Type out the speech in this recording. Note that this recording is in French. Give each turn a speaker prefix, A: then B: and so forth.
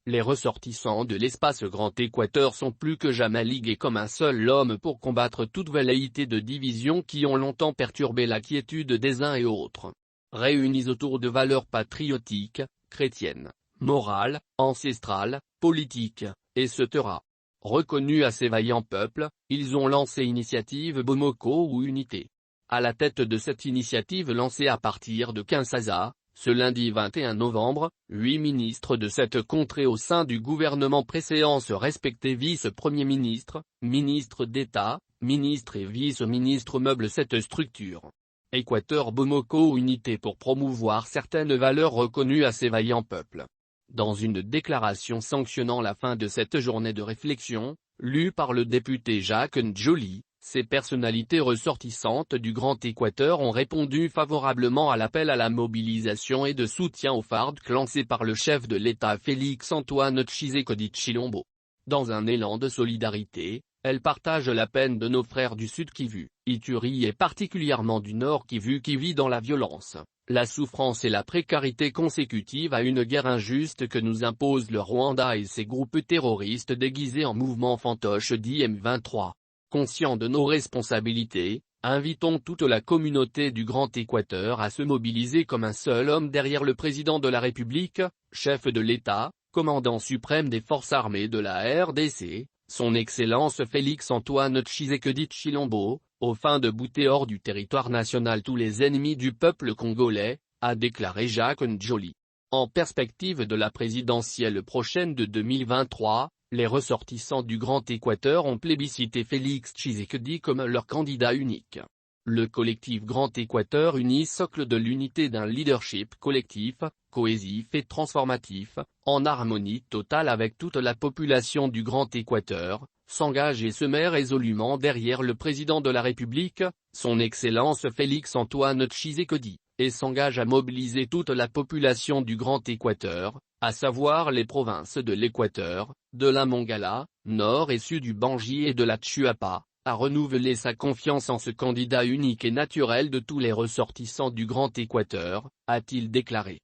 A: les ressortissants de l'espace Grand Équateur sont plus que jamais ligués comme un seul homme pour combattre toute velléité de division qui ont longtemps perturbé la quiétude des uns et autres. Réunis autour de valeurs patriotiques, chrétiennes, morales, ancestrales, politiques, etc. Reconnus à ces vaillants peuples, ils ont lancé Initiative Bomoko ou Unité. À la tête de cette initiative lancée à partir de Kinshasa, ce lundi 21 novembre, 8 ministres de cette contrée au sein du gouvernement précédent se respectaient vice-premier ministre, ministre d'État, ministre et vice-ministre meublent cette structure. Équateur Bomoko Unité pour promouvoir certaines valeurs reconnues à ces vaillants peuples. Dans une déclaration sanctionnant la fin de cette journée de réflexion, lue par le député Jacques Ndjoli, ces personnalités ressortissantes du Grand Équateur ont répondu favorablement à l'appel à la mobilisation et de soutien au FARDC lancé par le chef de l'État Félix-Antoine Tshisekedi Tshilombo. Dans un élan de solidarité, elles partagent la peine de nos frères du Sud Kivu, Ituri et particulièrement du Nord Kivu qui vit dans la violence, la souffrance et la précarité consécutive à une guerre injuste que nous impose le Rwanda et ses groupes terroristes déguisés en mouvement fantoche dit M23. Conscients de nos responsabilités, invitons toute la communauté du Grand Équateur à se mobiliser comme un seul homme derrière le président de la République, chef de l'État, commandant suprême des forces armées de la RDC, son Excellence Félix-Antoine Tshisekedi Tshilombo, aux fins de bouter hors du territoire national tous les ennemis du peuple congolais, a déclaré Jacques Ndjoli. En perspective de la présidentielle prochaine de 2023, les ressortissants du Grand Équateur ont plébiscité Félix Tshisekedi comme leur candidat unique. Le collectif Grand Équateur Uni, socle de l'unité d'un leadership collectif, cohésif et transformatif, en harmonie totale avec toute la population du Grand Équateur, s'engage et se met résolument derrière le président de la République, son Excellence Félix-Antoine Tshisekedi, et s'engage à mobiliser toute la population du Grand Équateur, à savoir les provinces de l'Équateur, de la Mongala, nord et sud du Bandji et de la Chuapa, à renouveler sa confiance en ce candidat unique et naturel de tous les ressortissants du Grand Équateur, a-t-il déclaré.